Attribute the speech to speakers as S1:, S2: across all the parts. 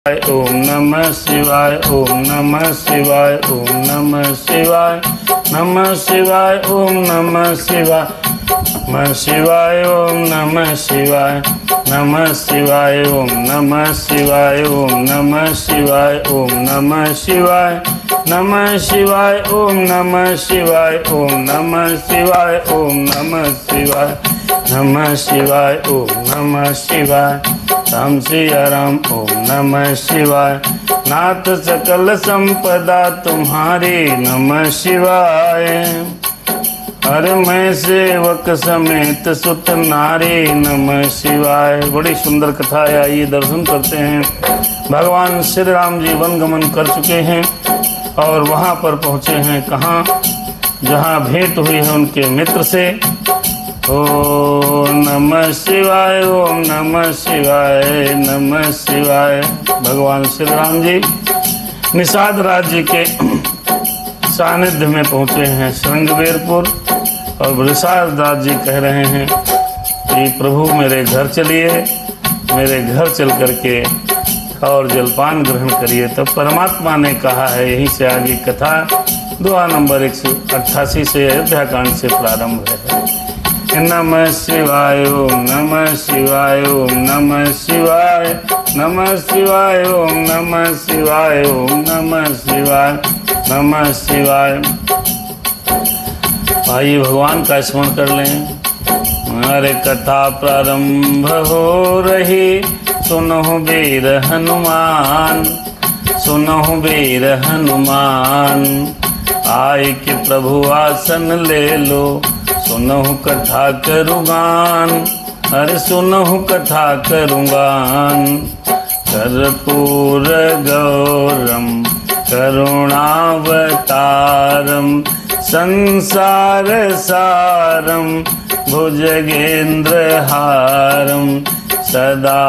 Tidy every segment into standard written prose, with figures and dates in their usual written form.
S1: ओम नमः शिवाय, ओम नमः शिवाय, ओम नमः शिवाय, नमः शिवाय, ओम नमः शिवाय, नमः शिवाय, ओम नमः शिवाय, नमः शिवाय, ओम नमः शिवाय, ओम नमः शिवाय, ओम नमः शिवाय, नमः शिवाय, ओम नमः शिवाय, ओम नमः शिवाय, ओम नमः शिवाय, नमः शिवाय, ओम नमः शिवाय, राम सिया राम, ओम नमः शिवाय, नाथ सकल संपदा तुम्हारी, नमः शिवाय, हर मैं सेवक समेत सुत नारी, नमः शिवाय। बड़ी सुंदर कथा है, आइए दर्शन करते हैं। भगवान श्री राम जी वन गमन कर चुके हैं और वहाँ पर पहुँचे हैं कहाँ, जहाँ भेंट हुई है उनके मित्र से। ओम नमः शिवाय, ओम नमः शिवाय, नमः शिवाय। भगवान श्री राम जी निषाद राज्य के सानिध्य में पहुँचे हैं श्रृंगवेरपुर, और निषाद राज्य कह रहे हैं कि प्रभु मेरे घर चलिए, मेरे घर चल करके और जलपान ग्रहण करिए। तब परमात्मा ने कहा है, यहीं से आगे कथा दुआ नंबर 188 से अयोध्या कांड से प्रारंभ है। नमः शिवाय, ओम नमः शिवाय, ओम नमः शिवाय, नमः शिवाय, ओम नमः शिवाय, ओम नमः शिवाय, नमः शिवाय। आइए भगवान का स्मरण कर लें। अरे कथा प्रारंभ हो रही, सुनो वीर हनुमान, सुनो वीर हनुमान, आए कि प्रभु आसन ले लो, सुनहु कथा करूँगान, अरे सुनहु कथा करूँगान। कर्पूर गौरम करुणावतारम, संसार सारम, भुजगेंद्र हारम, सदा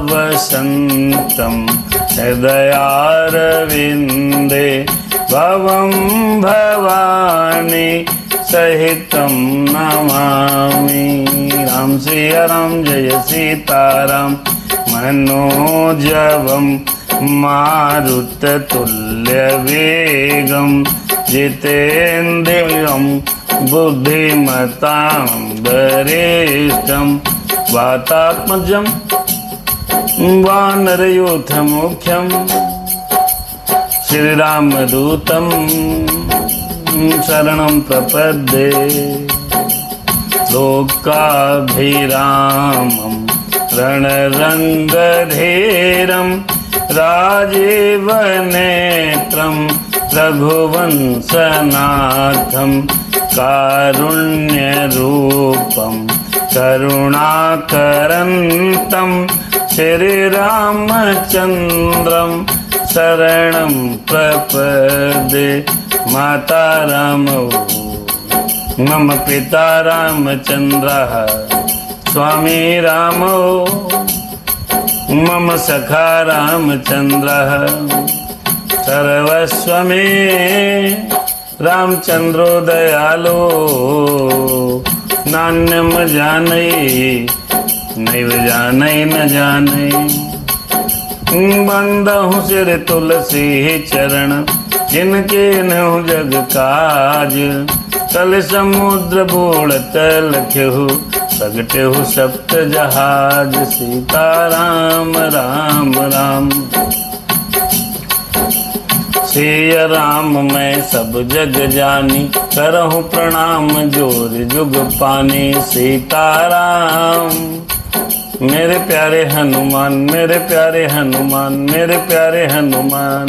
S1: वसंतम हृदयारविंदे, भवं भवानी सहितं नमामि। राम सिया राम, जय सीताराम, मनोजवं मारुततुल्यवेगं, जितेन्द्रियं बुद्धिमतां वरिष्ठं, वातात्मजं वानरयूथमुख्यं, श्रीरामदूतं शरणं प्रपद्ये। लोकाभिरामं रणरङ्गधीरं, राजीवनेत्रं रघुवंशनाथं, कारुण्यरूपं करुणाकरन्तं, श्रीरामचन्द्रं शरणं प्रपद्ये। माता रामौ मम पिता रामचन्द्रः, स्वामी रामौ मम सखा रामचन्द्रः, सर्वस्व मे रामचन्द्रो दयालो, नान्यं जानै नैव जानै न जानै। बंदहु सिर तुलसी चरण, जिनके नहु जग काज, कल समुद्र बूढ़त लख्यहु, प्रगटहु सप्त जहाज। सीता राम राम राम, सिया राम मैं सब जग जानी, करहु प्रणाम जोर जुग पानी। सीता राम मेरे प्यारे हनुमान, मेरे प्यारे हनुमान, मेरे प्यारे हनुमान।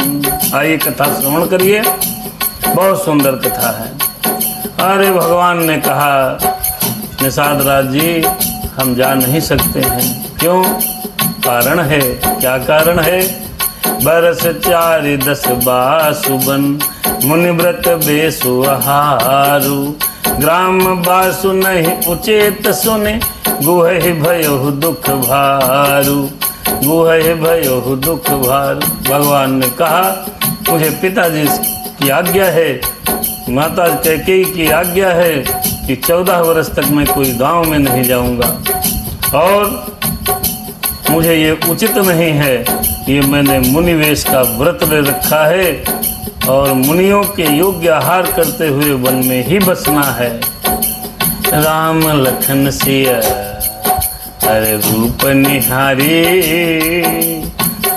S1: आइए कथा श्रवण करिए, बहुत सुंदर कथा है। अरे भगवान ने कहा, निषाद राज जी हम जा नहीं सकते हैं। क्यों? कारण है। क्या कारण है? बरस 4 बासुबन, मुनिव्रत बेसु आहारू, ग्राम बासु नहीं उचेत सुने, गुहे भयहु दुख भारू, गुहे भयहु दुख भारू। भगवान ने कहा, मुझे पिताजी की आज्ञा है, माता कैकेयी की आज्ञा है कि 14 वर्ष तक मैं कोई गांव में नहीं जाऊंगा, और मुझे ये उचित नहीं है ये मैंने मुनिवेश का व्रत ले रखा है और मुनियों के योग्य आहार करते हुए वन में ही बसना है। राम लखन सिया अरे रूप निहारी,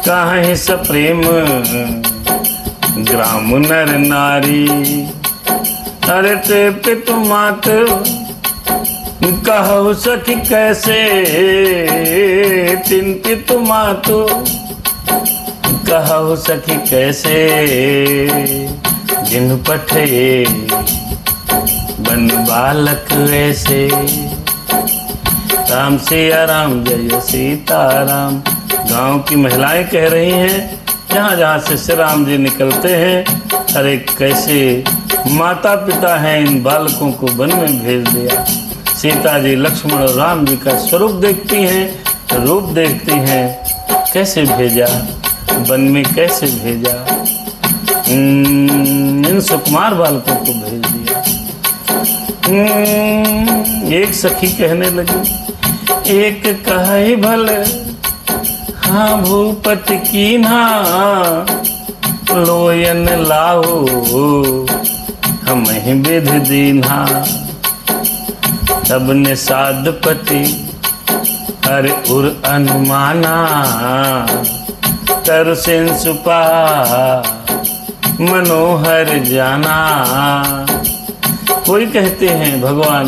S1: काहे सप्रेम ग्राम नर नारी। अरे ते पित मात कहो सखी कैसे, तिन पित मातु कहो सखी कैसे, जिन पठे बन बालक ऐसे। राम सिया राम जय सीताराम। गांव की महिलाएं कह रही हैं, जहाँ जहाँ से श्री राम जी निकलते हैं, अरे कैसे माता पिता हैं इन बालकों को वन में भेज दिया। सीता जी लक्ष्मण और राम जी का स्वरूप देखती हैं, रूप देखती हैं, कैसे भेजा वन में, कैसे भेजा, इन सुकुमार बालकों को भेज दिया। एक सखी कहने लगी, एक कहे भल हाँ भूपति की ना, लोयन लाओ हम ही विध दीन्हा। तब निषाद पति अरे उर अनुमाना, तरसेन सुपा मनोहर जाना। कोई कहते हैं भगवान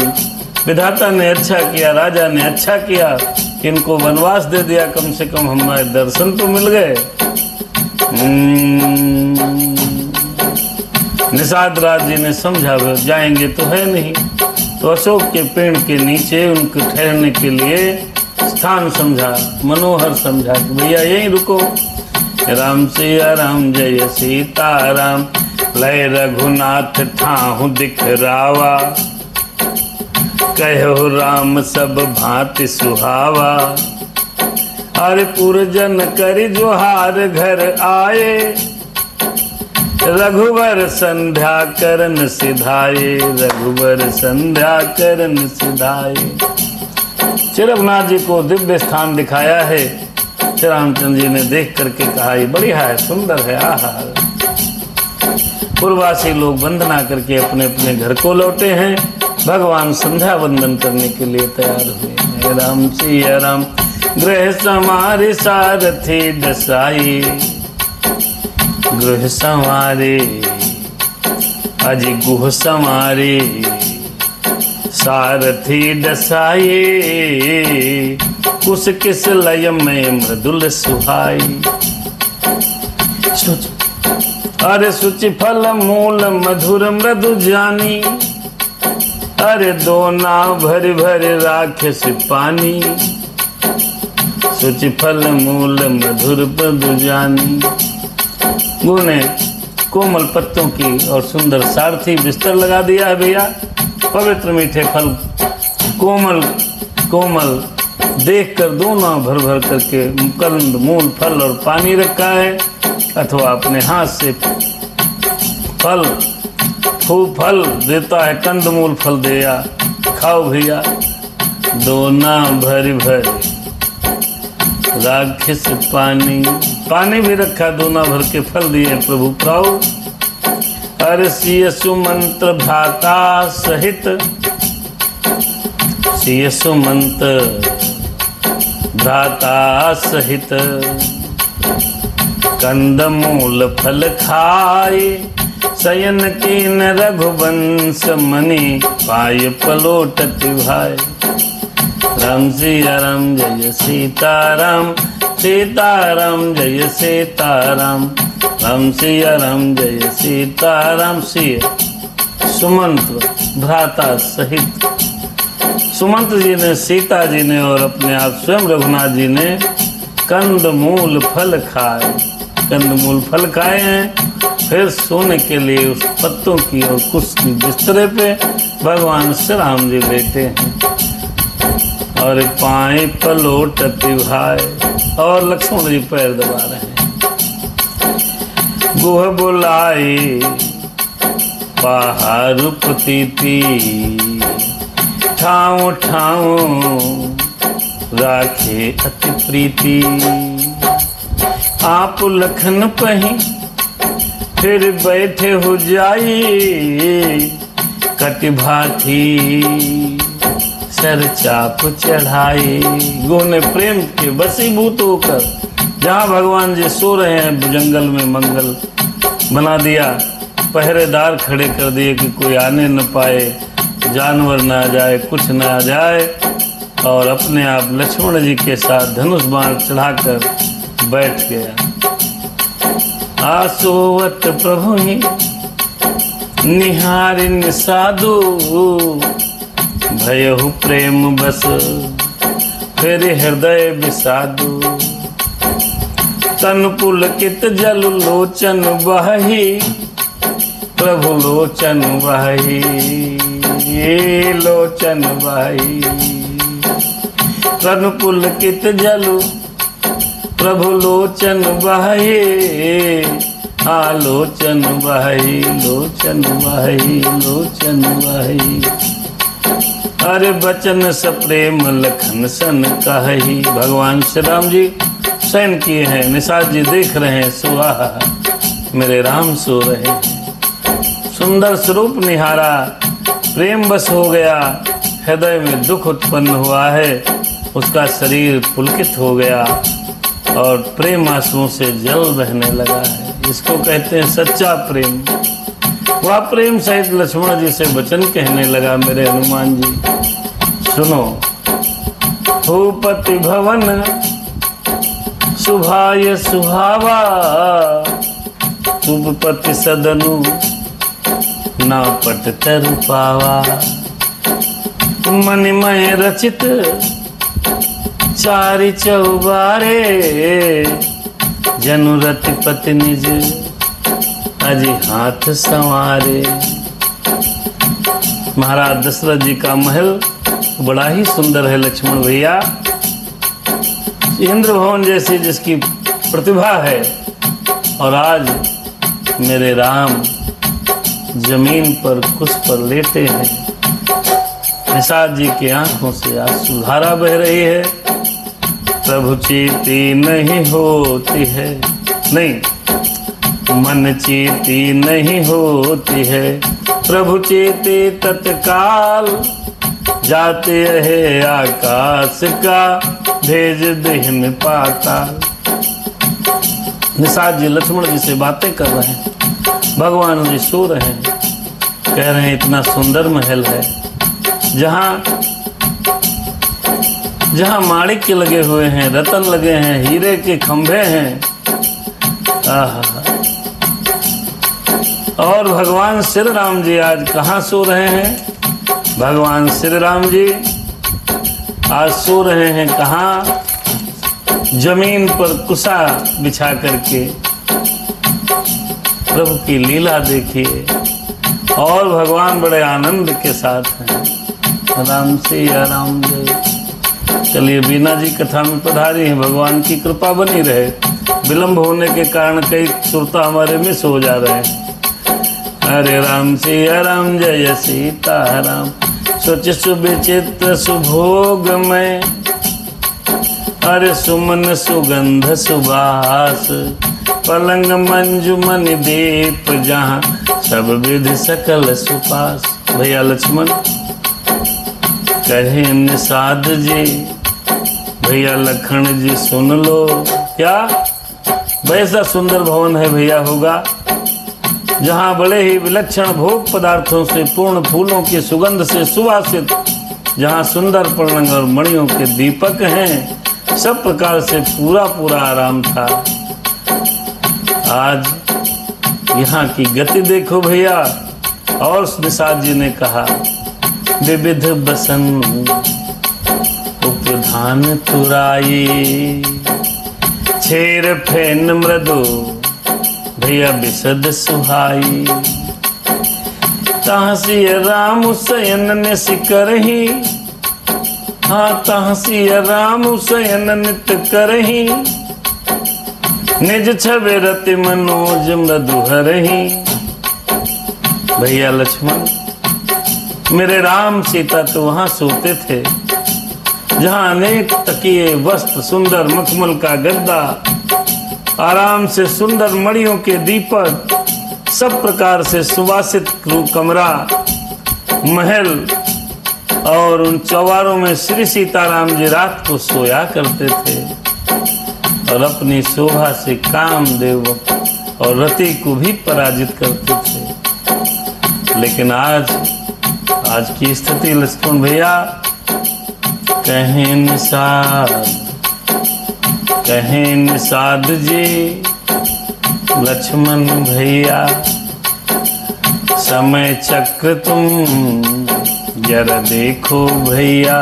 S1: विधाता ने अच्छा किया, राजा ने अच्छा किया कि इनको वनवास दे दिया, कम से कम हमारे दर्शन तो मिल गए। निषाद राज जी ने समझा जाएंगे तो है नहीं, तो अशोक के पेड़ के नीचे उनको ठहरने के लिए स्थान समझा, मनोहर समझा कि भैया यहीं रुको। राम सिया राम जय सीताराम, लय रघुनाथ ठाहु दिखरावा, कहो राम सब भांति सुहावा। अरे पुरजन कर जोहार घर आए, रघुवर संध्या करन सिधाए, रघुवर संध्या करन सिधाए। श्री रघुनाथ जी को दिव्य स्थान दिखाया है। श्री रामचंद्र जी ने देख करके कहा ये बढ़िया है, सुंदर है। आहा, पूर्ववासी लोग वंदना करके अपने अपने घर को लौटे हैं। भगवान संध्या वंदन करने के लिए तैयार हुए। राम सिया राम गृह समारे सारथी दसाई, गृह संवारे अजि गुह संवारे, सारथी दसाए कुस किस लय में मृदुल सुहाई। अरे सुचि फल मूल मधुर मृदु जानी, अरे दो नाव भर भर राक्षस पानी। सुचि फल मूल मधुर मृदु जानी। गुरु ने कोमल पत्तों की और सुंदर सारथी बिस्तर लगा दिया है भैया। पवित्र मीठे फल कोमल कोमल देखकर दोनों भर भर करके कंद मूल फल और पानी रखा है, अथवा अपने हाथ से फल फल देता है, कंद मूल फल दिया, खाओ भैया। दोना भर भर राक्षस पानी भी रखा, दोना भर के फल दिए प्रभु प्राऊ। अरसिय सुमंत्र भ्राता सहित, सिय सुमंत्र भ्राता सहित, कंद मूल फल खाए, शयन कीन रघुवंश मणि, पाय पलोटत भाई। राम सिया राम जय सीताराम, सीताराम जय सीताराम, राम सिया राम जय सीताराम। सिया सुमंत्र भ्राता सहित, सुमंत जी ने, सीता जी ने और अपने आप स्वयं रघुनाथ जी ने कंद मूल फल खाए, कंद मूल फल खाए हैं। फिर सोने के लिए उस पत्तों की और कुछ की बिस्तरे पे भगवान श्री राम जी लेटे हैं और पाए पलोटत भाई, और लक्ष्मण जी पैर दबा रहे हैं। गुह बुलाए पहाड़ पतीती, ठाव ठाव राखे अति प्रीति। आप लखन पही फिर बैठे हो जाई, कटिभा थी सर चाप चढ़ाई। गुण प्रेम के वशीभूत होकर जहाँ भगवान जी सो रहे हैं जंगल में मंगल बना दिया, पहरेदार खड़े कर दिए कि कोई आने न पाए, जानवर ना आ जाए, कुछ ना आ जाए, और अपने आप लक्ष्मण जी के साथ धनुष बाण चढ़ाकर बैठ गया। आसोवत प्रभु ही निहारिन साधु, भयहु प्रेम बस फिर हृदय विषादु। तन पुलकित जल लोचन बही, प्रभु लोचन बही, लोचन बही। तन पुलकित जल प्रभु लोचन बही, आलोचन बही, लोचन बही, लोचन बही। अरे बचन सप्रेम लखन सन कही। भगवान श्री राम जी शयन किए हैं, निषाद जी देख रहे हैं, सुहा मेरे राम सो रहे हैं। सुंदर स्वरूप निहारा, प्रेम बस हो गया, हृदय में दुख उत्पन्न हुआ है, उसका शरीर पुलकित हो गया और प्रेम आंसुओं से जल बहने लगा है। इसको कहते हैं सच्चा प्रेम। वह प्रेम सहित लक्ष्मण जी से वचन कहने लगा, मेरे हनुमान जी सुनो। भूपति भवन सुभाय सुहावा, उपपति सदनु ना पट तरु पावा। मणिमय रचित चारि चौबारे, जनुरति पति निज अजी हाथ संवारे। महाराज दशरथ जी का महल बड़ा ही सुंदर है लक्ष्मण भैया। इंद्र भवन जैसी जिसकी प्रतिभा है, और आज मेरे राम जमीन पर कुछ पर लेटे हैं। निषाद जी की आंखों से आंसू धारा बह रही है। प्रभु चीती नहीं होती है, नहीं मन चीती नहीं होती है। प्रभु चीती तत्काल जाते है आकाश का, भेज दहिन पाताल। निषाद जी लक्ष्मण जी से बातें कर रहे हैं, भगवान जी सो रहे हैं, कह रहे हैं इतना सुंदर महल है, जहाँ माणिक्य लगे हुए हैं, रतन लगे हैं, हीरे के खंभे हैं। और भगवान श्री राम जी आज कहाँ सो रहे हैं? भगवान श्री राम जी आज सो रहे हैं कहाँ? जमीन पर कुसा बिछा करके। प्रभु की लीला देखिए, और भगवान बड़े आनंद के साथ हैं। राम से या राम जय। चलिए, बीना जी कथा में पधारी हैं, भगवान की कृपा बनी रहे। विलंब होने के कारण कई सुरता हमारे मिस हो जा रहे हैं। हरे राम सिया राम जय सीता राम, सोच सुविचित्र सुभोग में, अरे सुमन सुगंध सुबास, पलंग मंजुमन दीप जहाँ, सब विधि सकल सुपास। भैया लक्ष्मण कहे निषाद जी, भैया लखन जी सुन लो। क्या वैसा सुंदर भवन है भैया होगा, जहाँ बड़े ही विलक्षण भोग पदार्थों से पूर्ण, फूलों की सुगंध से सुवासित, जहाँ सुंदर पलंग और मणियों के दीपक हैं, सब प्रकार से पूरा पूरा आराम था। आज यहाँ की गति देखो भैया। और निषाद जी ने कहा, विविध बसन उपधान तुराई, छेर फेन मृदु भैया बिसद सुहाई। ताहसी राम सयन ने सिकरही, हाँ ताहसी राम सयन नित करही, निज छवि रति मनोज मृदु हरही। भैया लक्ष्मण, मेरे राम सीता तो वहां सोते थे जहां अनेक तकिए, वस्त्र, सुंदर मखमल का गद्दा, आराम से सुंदर मणियों के दीपक, सब प्रकार से सुवासित कमरा, महल, और उन चौबारों में श्री सीताराम जी रात को सोया करते थे और अपनी शोभा से कामदेव और रति को भी पराजित करते थे। लेकिन आज की स्थिति लक्ष्मण भैया, कहें निषाद जी, लक्ष्मण भैया, समय चक्र तुम जरा देखो भैया,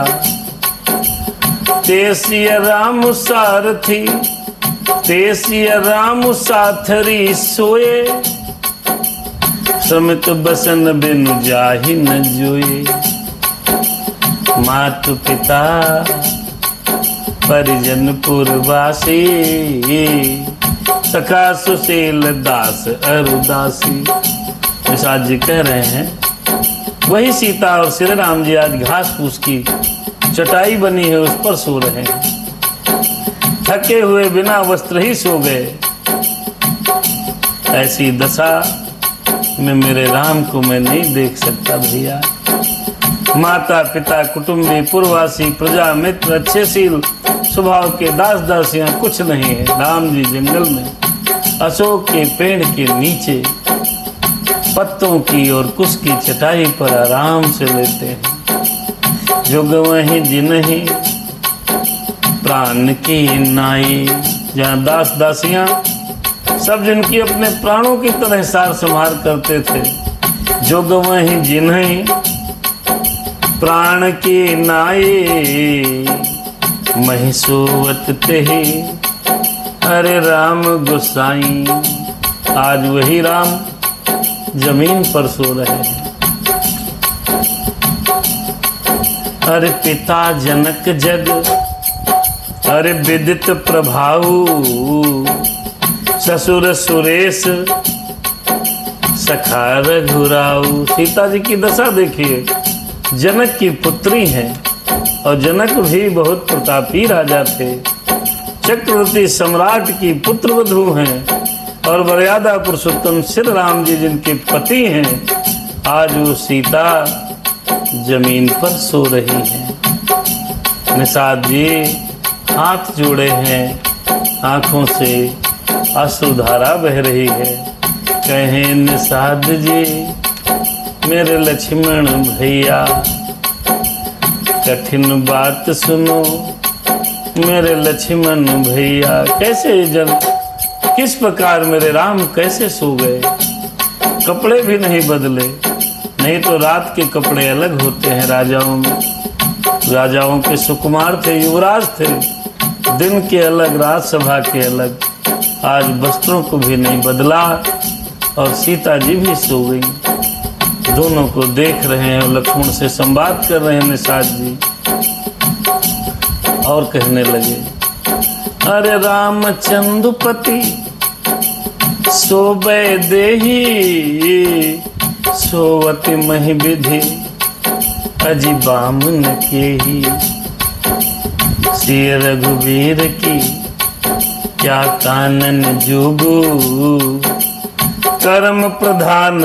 S1: तेसिया राम सारथी, तेसिया राम साथरी सोए, समित बसन बिनु जाहि न जोए, मातु पिता परिजन पुरवासी, सखा सुशील दास अरुदासी। निषाद जी कह रहे हैं वही सीता और श्री राम जी आज घास फूस की चटाई बनी है उस पर सो रहे हैं, थके हुए बिना वस्त्र ही सो गए। ऐसी दशा में मेरे राम को मैं नहीं देख सकता भैया। माता पिता कुटुंबी पुरवासी प्रजा मित्र अच्छे सील स्वभाव के दास दासियां कुछ नहीं है। राम जी जंगल में अशोक के पेड़ के नीचे पत्तों की और कुश की चटाई पर आराम से लेते हैं। जुग वहीं जिन्हीं प्राण की नाई, जहाँ दास दासियां सब जिनकी अपने प्राणों की तरह सार संभाल करते थे। जुग वहीं जिन्हीं प्राण की नाई, महिषोवत ते अरे राम गोसाई। आज वही राम जमीन पर सो रहे हैं। अरे पिता जनक जग, अरे विदित प्रभाऊ, ससुर सुरेश सखा रघुराऊ। सीता जी की दशा देखिए, जनक की पुत्री है और जनक भी बहुत प्रतापी राजा थे, चक्रवर्ती सम्राट की पुत्र वधू हैं और मर्यादा पुरुषोत्तम श्री राम जी जिनके पति हैं। आज वो सीता जमीन पर सो रही है। निषाद जी हाथ जोड़े हैं, आंखों से अश्रुधारा बह रही है। कहें निषाद जी मेरे लक्ष्मण भैया, कठिन बात सुनो मेरे लक्ष्मण भैया। कैसे किस प्रकार मेरे राम कैसे सो गए, कपड़े भी नहीं बदले। नहीं तो रात के कपड़े अलग होते हैं राजाओं में, राजाओं के सुकुमार थे, युवराज थे, दिन के अलग राजसभा के अलग। आज वस्त्रों को भी नहीं बदला और सीता जी भी सो गई। दोनों को देख रहे हैं और लक्ष्मण से संवाद कर रहे हैं निषाद जी और कहने लगे, अरे रामचंद्रपति सोबे देही, सोवति महि विधि अजी बामन के ही। श्री रघुवीर की क्या कानन जोगू, कर्म प्रधान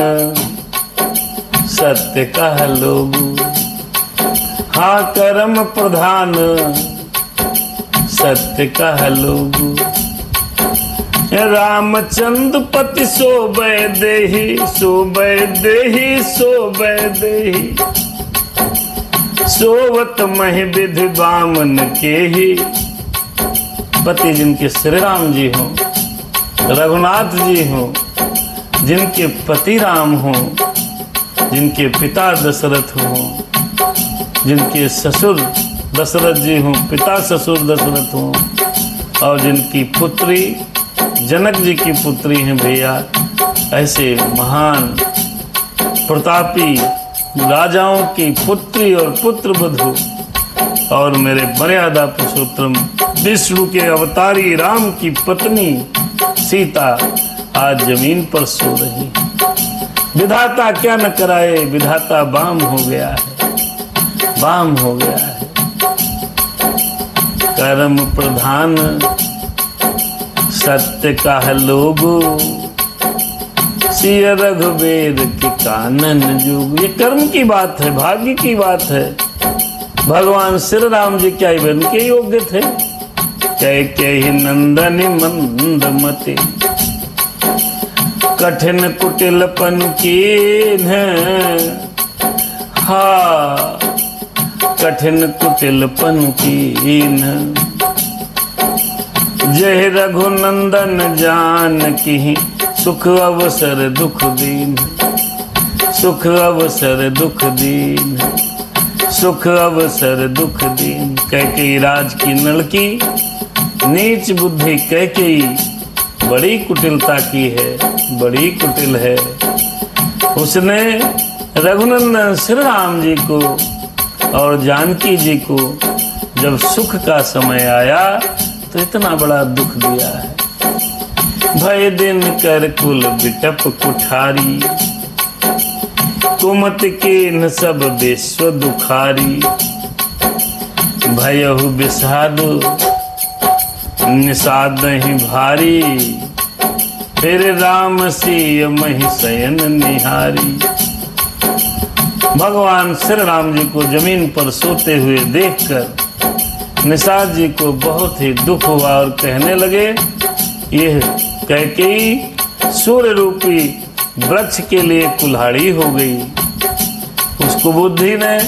S1: सत्य कह लोगू। हाँ कर्म प्रधान सत्य कह लोगू। रामचंद्र पति सोबे देही, सोबे देही, सोबे देही, सोवत महि विधि बामन के ही। पति जिनके श्री राम जी हो, रघुनाथ जी हो, जिनके पति राम हो, जिनके पिता दशरथ हो, जिनके ससुर दशरथ जी हो, पिता ससुर दशरथ हो, और जिनकी पुत्री जनक जी की पुत्री हैं भैया। ऐसे महान प्रतापी राजाओं की पुत्री और पुत्र वधू और मेरे मर्यादा पुरुषोत्तम विष्णु के अवतारी राम की पत्नी सीता आज जमीन पर सो रही। विधाता क्या न कराए, विधाता बाम हो गया है, बाम हो गया है। कर्म प्रधान सत्य कह लोगो, सिय रघुबीर की कानन जोग। ये कर्म की बात है, भाग्य की बात है। भगवान श्री राम जी क्या बन के योग्य थे? कैकेयी नंदन मंदमति, कठिन कुटिलपन कीन। हा कठिन कुटिलपन कीन, जय रघुनंदन जानकी, सुख अवसर दुख दीन। सुख अवसर दुख दीन, सुख अवसर दुख दीन। कैकेयी राज की नलकी, नीच बुद्धि कैकेयी बड़ी कुटिलता की है, बड़ी कुटिल है। उसने रघुनंदन श्री राम जी को और जानकी जी को जब सुख का समय आया तो इतना बड़ा दुख दिया है। भय दिन कर कुल बिटप कुठारी, कुमति कीन सब विश्व दुखारी। भयहु विषाद निषाद नहीं भारी, फिर राम सिय मही शयन निहारी। भगवान श्री राम जी को जमीन पर सोते हुए देखकर निषाद जी को बहुत ही दुख हुआ और कहने लगे, यह कैकेयी सूर्य रूपी वृक्ष के लिए कुल्हाड़ी हो गई। उसको बुद्धि ने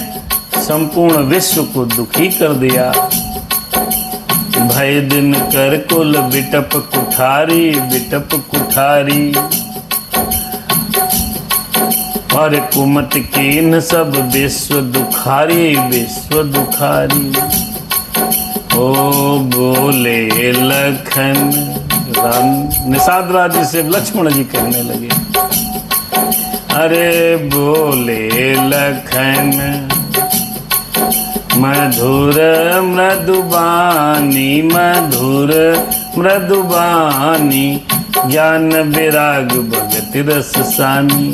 S1: संपूर्ण विश्व को दुखी कर दिया। भय दिन कर कुल बिटप कुठारी, बिटप कुठारी। और कुमत कीन सब विश्व दुखारी, विश्व दुखारी। ओ बोले लखन राम, निषाद राज जी से लक्ष्मण जी कहने लगे, अरे बोले लखन मधुर मृदुबानी, मधुर मृदुबानी। ज्ञान विराग भगत रस सानी।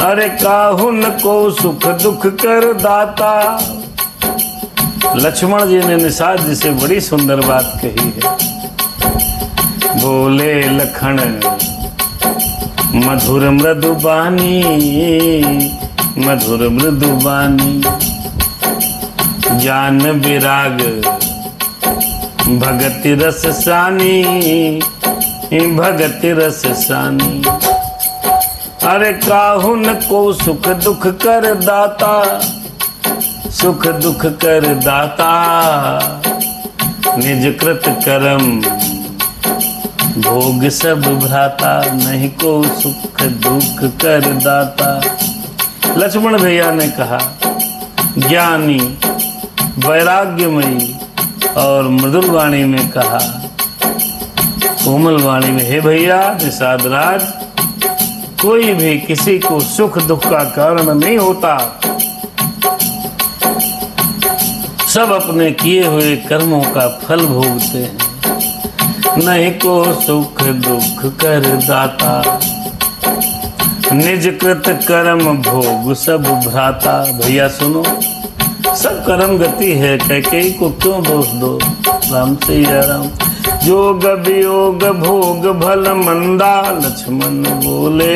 S1: अरे काहुन को सुख दुख कर दाता। लक्ष्मण जी ने निषाद जी से बड़ी सुंदर बात कही है। बोले लखन मधुर मृदुबानी, मधुर मृदुबानी। ज्ञान विराग भगति रस सानी, भगति रस सानी। अरे काहुन को सुख दुख कर दाता, सुख दुख कर दाता। निज कृत कर्म भोग सब भ्राता, नहीं को सुख दुख कर दाता। लक्ष्मण भैया ने कहा, ज्ञानी वैराग्यमयी और मृदुल वाणी में कहा, कोमल वाणी में, हे भैया निषाद राज, कोई भी किसी को सुख दुख का कारण नहीं होता। सब अपने किए हुए कर्मों का फल भोगते हैं। नहीं को सुख दुख कर दाता, निज कृत कर्म भोग सब भ्राता। भैया सुनो, सब कर्म गति है, कैकेयी को क्यों दोष दो? राम से या राम। जोग वियोग भोग भल मंदा। लक्ष्मण बोले,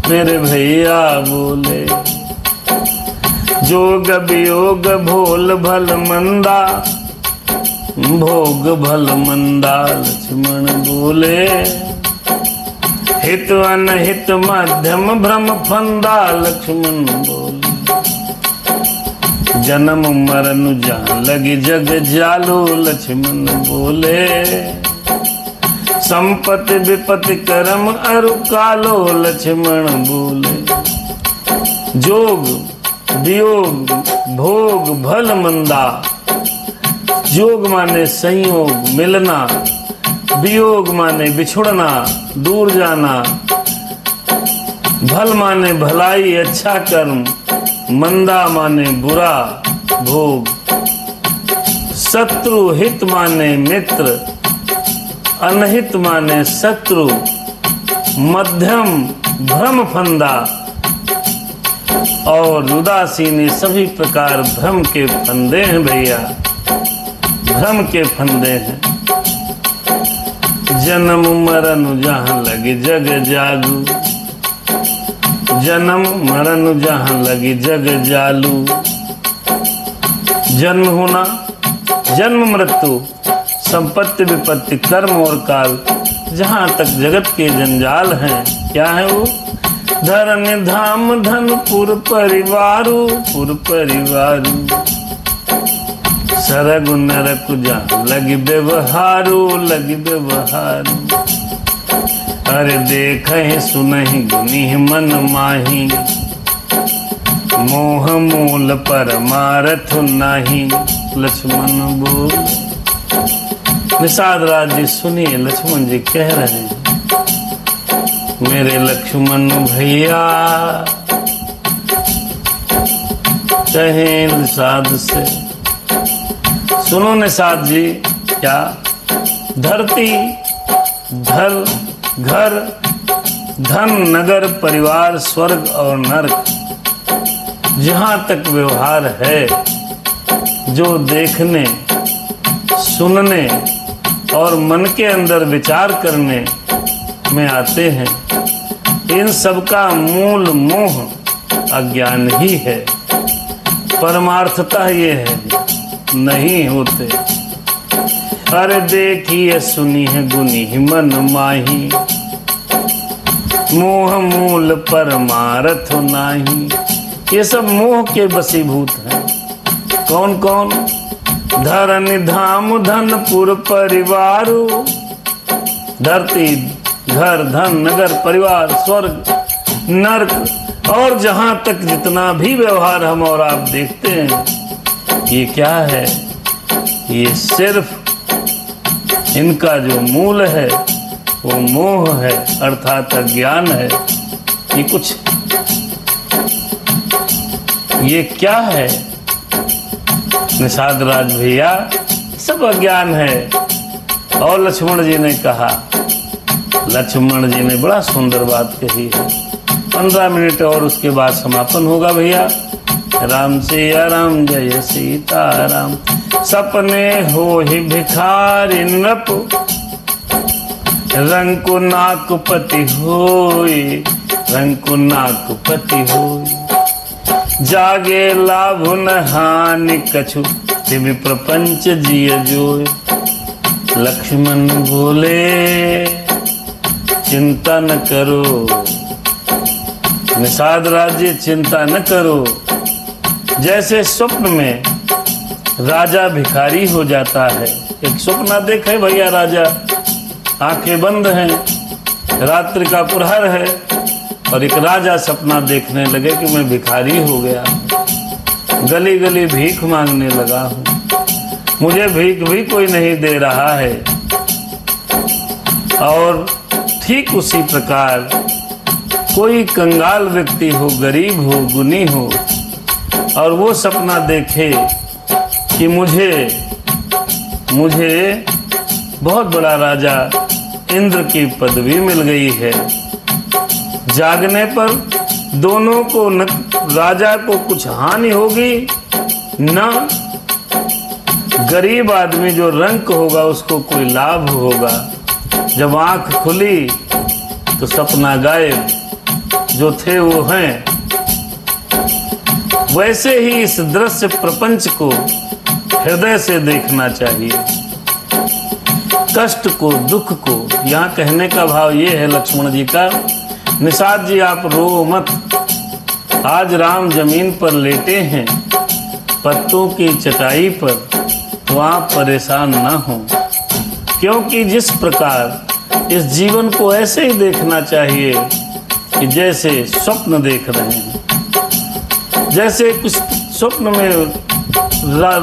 S1: मेरे भैया बोले, जोग वियोग भोल भल मंदा, भोग भल मंदा। लक्ष्मण बोले, हित अनहित मध्यम भ्रम फंदा। लक्ष्मण बोले, जन्म मरण जान लगी जग जालो। लक्ष्मण बोले, संपत्ति विपत्ति कर्म अरु कालो। लक्ष्मण बोले, जोग वियोग भोग भल मंदा। जोग माने संयोग मिलना, वियोग माने बिछुड़ना दूर जाना, भल माने भलाई अच्छा कर्म, मंदा माने बुरा भोग, शत्रु हित माने मित्र, अनहित माने शत्रु, मध्यम भ्रम फंदा और उदासीन, सभी प्रकार भ्रम के फंदे हैं भैया, भ्रम के फंदे हैं। जन्म मरण जहाँ लगे जग जालू, जन्म मरण जहाँ लगे जग जालू। जन्म होना, जन्म मृत्यु, संपत्ति विपत्ति, कर्म और काल, जहाँ तक जगत के जंजाल हैं, क्या है वो? धन धाम धन पुर परिवारू, पुर परिवारू। सरग नरक जहाँ लगी व्यवहारू, लगी व्यवहारू। अरे देखे सुनहि गुनी मन माही, मोह मूल परमारथ नाही। लक्ष्मण बोल। निषाद राज जी सुनिए, लक्ष्मण जी कह रहे हैं, मेरे लक्ष्मण भैया कहे निषाद से। सुनो निषाद जी, क्या धरती, धर, घर, धन, नगर, परिवार, स्वर्ग और नरक, जहाँ तक व्यवहार है, जो देखने, सुनने और मन के अंदर विचार करने में आते हैं, इन सब का मूल मोह अज्ञान ही है। परमार्थता ये है, नहीं होते। अरे देखिए सुनी है गुनी मन माही, मोह मूल परमारथ नाही। ये सब मोह के वशीभूत हैं। कौन कौन? धरन धाम धन पुर परिवारू। धरती, घर, धन, नगर, परिवार, स्वर्ग, नरक और जहां तक जितना भी व्यवहार हम और आप देखते हैं, ये क्या है? ये सिर्फ इनका जो मूल है वो मोह है, अर्थात अज्ञान है। ये कुछ, ये क्या है निषाद राज भैया? सब अज्ञान है। और लक्ष्मण जी ने कहा, लक्ष्मण जी ने बड़ा सुंदर बात कही है। 15 मिनट और उसके बाद समापन होगा भैया। राम सिया राम, जय सीताराम। सपने हो ही भिखारी नृप, रंग नाक पति होई, रंग नाक पति होई। जागे लाभ न हानि कछु, तिवि प्रपंच जिय जोय। लक्ष्मण बोले चिंता न करो, निषाद राज्य चिंता न करो। जैसे स्वप्न में राजा भिखारी हो जाता है। एक स्वप्न देखे भैया, राजा आंखें बंद हैं, रात्रि का प्रहर है और एक राजा सपना देखने लगे कि मैं भिखारी हो गया, गली गली भीख मांगने लगा हूँ, मुझे भीख भी कोई नहीं दे रहा है। और ठीक उसी प्रकार कोई कंगाल व्यक्ति हो, गरीब हो, गुनी हो और वो सपना देखे कि मुझे बहुत बड़ा राजा इंद्र की पदवी मिल गई है। जागने पर दोनों को न राजा को कुछ हानि होगी, न गरीब आदमी जो रंक होगा उसको कोई लाभ होगा। जब आंख खुली तो सपना गायब, जो थे वो हैं। वैसे ही इस दृश्य प्रपंच को हृदय से देखना चाहिए। कष्ट को, दुख को, यहाँ कहने का भाव ये है लक्ष्मण जी का, निषाद जी आप रो मत। आज राम जमीन पर लेटे हैं पत्तों की चटाई पर, तो आप परेशान ना हो, क्योंकि जिस प्रकार इस जीवन को ऐसे ही देखना चाहिए कि जैसे स्वप्न देख रहे हैं। जैसे कुछ स्वप्न में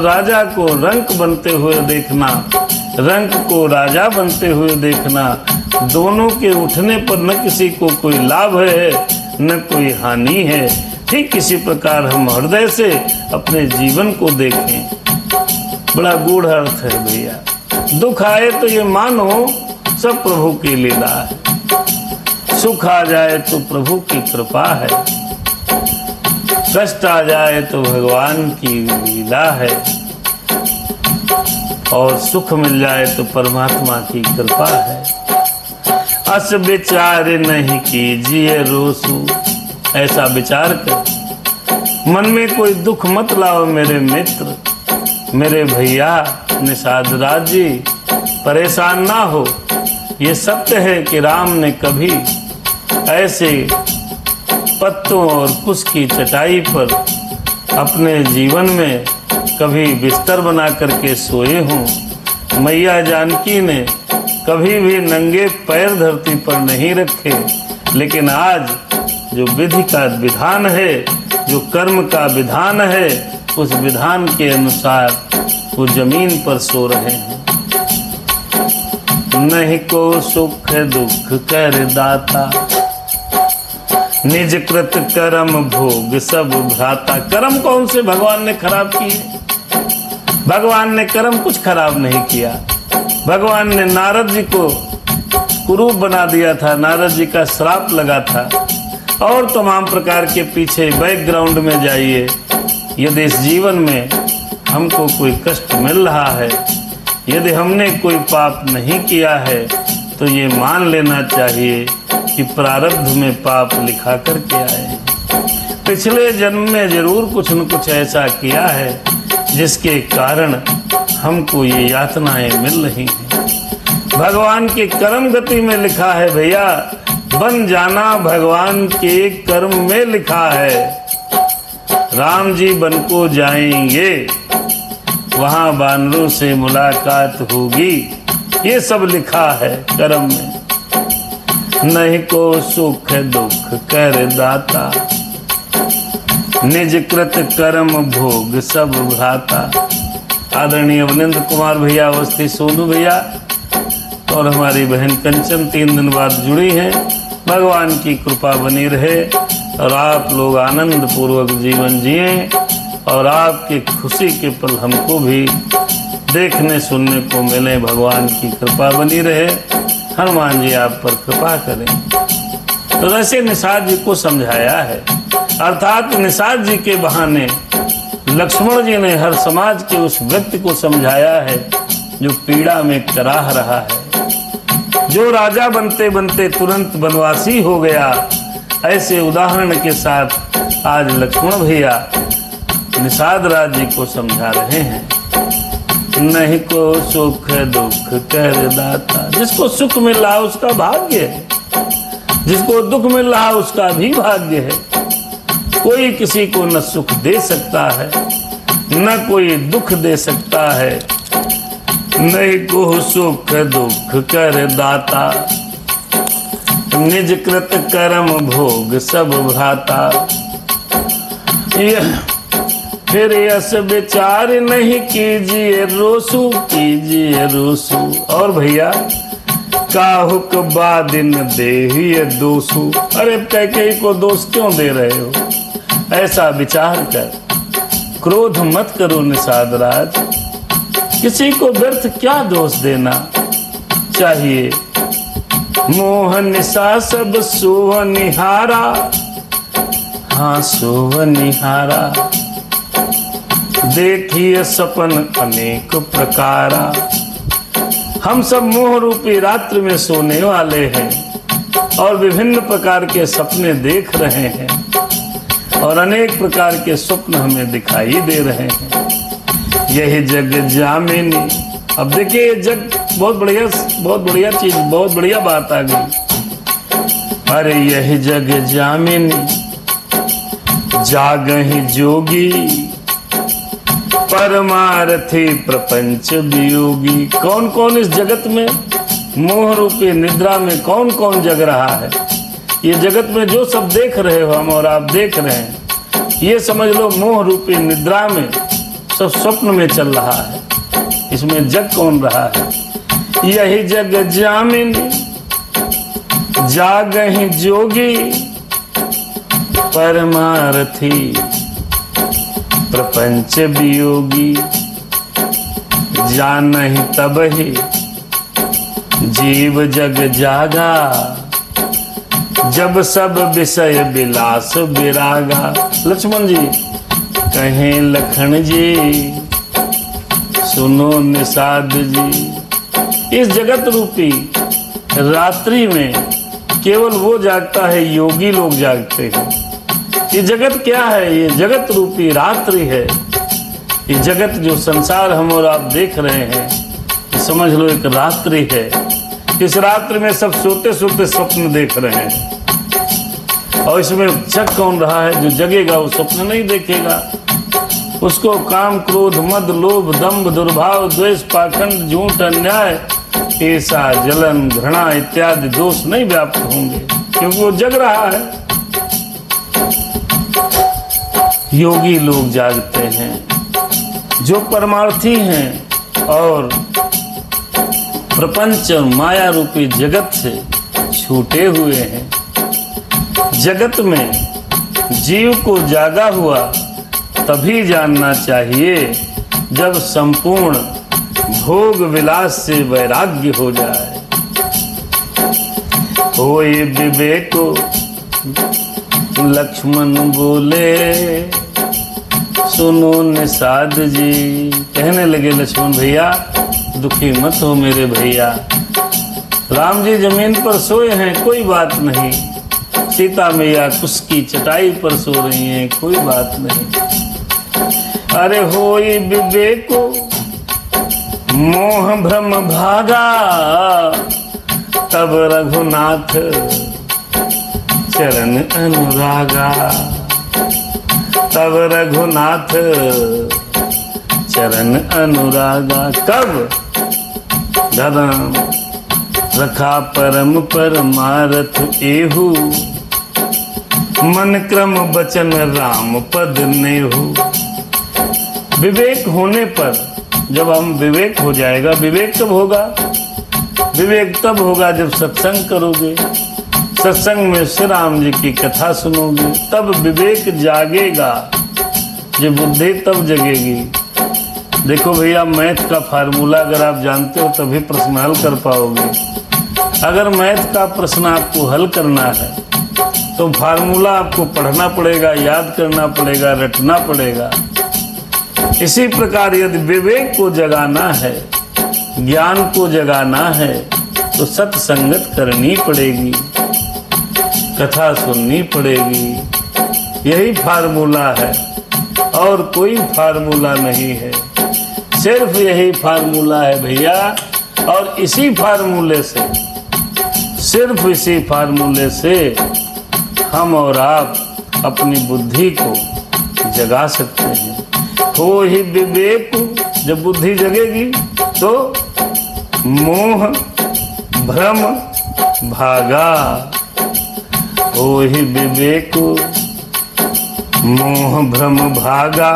S1: राजा को रंक बनते हुए देखना, रंक को राजा बनते हुए देखना, दोनों के उठने पर न किसी को कोई लाभ है न कोई हानि है। ठीक इसी प्रकार हम हृदय से अपने जीवन को देखें। बड़ा गूढ़ अर्थ है भैया। दुख आए तो ये मानो सब प्रभु की लीला है, सुख आ जाए तो प्रभु की कृपा है, कष्ट आ जाए तो भगवान की लीला है। और सुख मिल जाए तो परमात्मा की कृपा है। अस विचार नहीं कीजिए रोसू, ऐसा विचार कर मन में कोई दुख मत लाओ मेरे मित्र, मेरे भैया निषाद राज जी, परेशान ना हो। ये सत्य है कि राम ने कभी ऐसे पत्तों और कुश की चटाई पर अपने जीवन में कभी बिस्तर बना करके सोए हों। मैया जानकी ने कभी भी नंगे पैर धरती पर नहीं रखे, लेकिन आज जो विधि का विधान है, जो कर्म का विधान है, उस विधान के अनुसार वो जमीन पर सो रहे हैं। नहीं को सुख दुख कर दाता, निज कृत कर्म भोग सब भ्राता। कर्म कौन से भगवान ने खराब किए? भगवान ने कर्म कुछ खराब नहीं किया। भगवान ने नारद जी को कुरूप बना दिया था, नारद जी का श्राप लगा था। और तमाम प्रकार के पीछे बैकग्राउंड में जाइए। यदि इस जीवन में हमको कोई कष्ट मिल रहा है, यदि हमने कोई पाप नहीं किया है, तो ये मान लेना चाहिए कि प्रारब्ध में पाप लिखा करके आए। पिछले जन्म में जरूर कुछ न कुछ ऐसा किया है जिसके कारण हमको ये यातनाएं मिल रही हैं। भगवान के कर्म गति में लिखा है भैया, बन जाना भगवान के कर्म में लिखा है। राम जी बन को जाएंगे, वहां बानरों से मुलाकात होगी, ये सब लिखा है कर्म में। नहीं को सुख दुख कर दाता, निज कृत कर्म भोग सब भ्राता। आदरणीय अवनिंद्र कुमार भैया, अवस्थी सोनू भैया और हमारी बहन कंचन 3 दिन बाद जुड़ी हैं। भगवान की कृपा बनी रहे और आप लोग आनंद पूर्वक जीवन जिए और आपकी खुशी के पल हमको भी देखने सुनने को मिले। भगवान की कृपा बनी रहे, हनुमान जी आप पर कृपा करें। तो वैसे निषाद जी को समझाया है, अर्थात निषाद जी के बहाने लक्ष्मण जी ने हर समाज के उस व्यक्ति को समझाया है जो पीड़ा में कराह रहा है, जो राजा बनते बनते तुरंत वनवासी हो गया। ऐसे उदाहरण के साथ आज लक्ष्मण भैया निषाद राज जी को समझा रहे हैं। नहीं को सुख दुख कर दाता, जिसको सुख मिल रहा उसका भाग्य है, जिसको दुख मिल रहा उसका भी भाग्य है। कोई किसी को न सुख दे सकता है, न कोई दुख दे सकता है। नहीं को सुख दुख कर दाता, निज कृत कर्म भोग सब भ्राता। फिर यस विचार नहीं कीजिए रोसू, कीजिए रोसू। और भैया काहुक बादिन देहिए दोसू, अरे कैकेयी को दोष क्यों दे रहे हो? ऐसा विचार कर, क्रोध मत करो निषाद राज। किसी को व्यर्थ क्या दोष देना चाहिए। मोह निशा सब सोह निहारा, हाँ सोह निहारा। देखिए सपन अनेक प्रकारा। हम सब मोह रूपी रात्रि में सोने वाले हैं और विभिन्न प्रकार के सपने देख रहे हैं और अनेक प्रकार के स्वप्न हमें दिखाई दे रहे हैं। यही जग जामिनी। अब देखिए जग बहुत बढ़िया चीज, बहुत बढ़िया बात आ गई। अरे यही जग जामिनी, जागहि जोगी, परमार्थी प्रपंच वियोगी। कौन कौन इस जगत में मोह रूपी निद्रा में कौन कौन जग रहा है? ये जगत में जो सब देख रहे हो हम और आप देख रहे हैं, ये समझ लो मोह रूपी निद्रा में सब स्वप्न में चल रहा है। इसमें जग कौन रहा है? यही जग जामिनी, जागहि जोगी, परमार्थी प्रपंच वियोगी। जानहि तबहि जीव जग जागा, जब सब विषय विलास विरागा। लक्ष्मण जी कहें लखन जी, सुनो निषाद जी, इस जगत रूपी रात्रि में केवल वो जागता है, योगी लोग जागते हैं। ये जगत क्या है? ये जगत रूपी रात्रि है। ये जगत जो संसार हम और आप देख रहे हैं, समझ लो एक रात्रि है। इस रात्रि में सब सोते सोते स्वप्न देख रहे हैं, और इसमें जग कौन रहा है? जो जगेगा वो स्वप्न नहीं देखेगा। उसको काम, क्रोध, मद, लोभ, दंभ, दुर्भाव, द्वेष, पाखंड, झूठ, अन्याय, ऐसा, जलन, घृणा इत्यादि दोष नहीं व्याप्त होंगे, क्योंकि वो जग रहा है। योगी लोग जागते हैं, जो परमार्थी हैं और प्रपंच और माया रूपी जगत से छूटे हुए हैं। जगत में जीव को जागा हुआ तभी जानना चाहिए जब संपूर्ण भोग विलास से वैराग्य हो जाए। होए विवेक लक्ष्मण बोले, सुनो निषाद जी। कहने लगे लक्ष्मण भैया, दुखी मत हो मेरे भैया। राम जी जमीन पर सोए हैं, कोई बात नहीं। सीता मैया उसकी चटाई पर सो रही हैं, कोई बात नहीं। अरे होई विवेको मोह भ्रम भागा, तब रघुनाथ चरण अनुरागा। तब रघुनाथ चरण अनुरागा। कब? धर्म रखा परम परमारथ एहू, मन क्रम बचन राम पद नेहू। विवेक होने पर, जब हम विवेक हो जाएगा, विवेक कब होगा? विवेक तब होगा जब सत्संग करोगे, सत्संग में श्री राम जी की कथा सुनोगे, तब विवेक जागेगा। ये बुद्धि तब जगेगी। देखो भैया, मैथ का फार्मूला अगर आप जानते हो तभी प्रश्न हल कर पाओगे। अगर मैथ का प्रश्न आपको हल करना है तो फार्मूला आपको पढ़ना पड़ेगा, याद करना पड़ेगा, रटना पड़ेगा। इसी प्रकार यदि विवेक को जगाना है, ज्ञान को जगाना है, तो सत्संगत करनी पड़ेगी, कथा सुननी पड़ेगी। यही फार्मूला है, और कोई फार्मूला नहीं है। सिर्फ यही फार्मूला है भैया। और इसी फार्मूले से, सिर्फ इसी फार्मूले से हम और आप अपनी बुद्धि को जगा सकते हैं। हो ही विवेक, जब बुद्धि जगेगी तो मोह भ्रम भागा। हो ही विवेक मोह भ्रम भागा।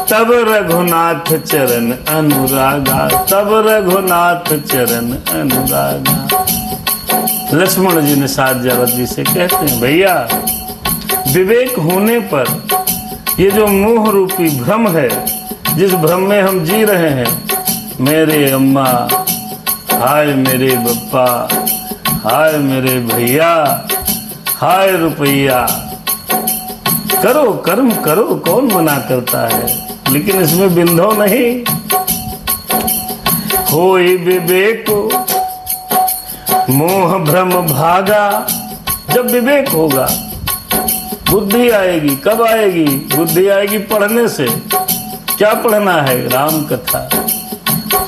S1: तब रघुनाथ चरण अनुरागा। तब रघुनाथ चरण अनुरागा। लक्ष्मण जी निषाद जी से कहते हैं, भैया विवेक होने पर ये जो मोह रूपी भ्रम है, जिस भ्रम में हम जी रहे हैं, मेरे अम्मा, हाय मेरे बप्पा, हाय मेरे भैया, हाय रुपया, करो कर्म करो, कौन मना करता है, लेकिन इसमें बिंधो नहीं। होई विवेक मोह भ्रम भागा। जब विवेक होगा बुद्धि आएगी। कब आएगी? बुद्धि आएगी पढ़ने से। क्या पढ़ना है? राम कथा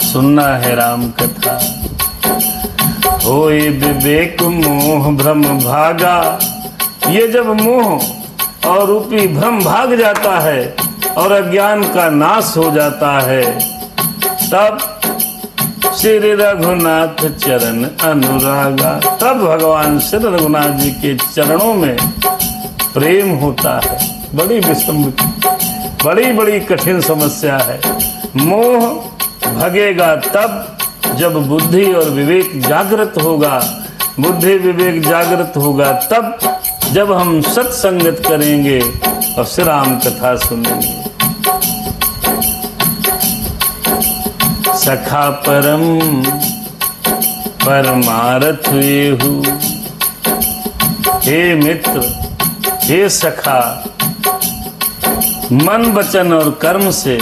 S1: सुनना है, राम कथा। होई विवेक मोह भ्रम भागा। ये जब मोह और रूपी भ्रम भाग जाता है और अज्ञान का नाश हो जाता है, तब श्री रघुनाथ चरण अनुरागा। तब भगवान श्री रघुनाथ जी के चरणों में प्रेम होता है। बड़ी बड़ी कठिन समस्या है। मोह भगेगा तब जब बुद्धि और विवेक जागृत होगा। बुद्धि विवेक जागृत होगा तब जब हम सत्संगत करेंगे और श्री राम कथा सुनेंगे। सखा परम परमारथ एहू। हे मित्र, हे सखा, मन वचन और कर्म से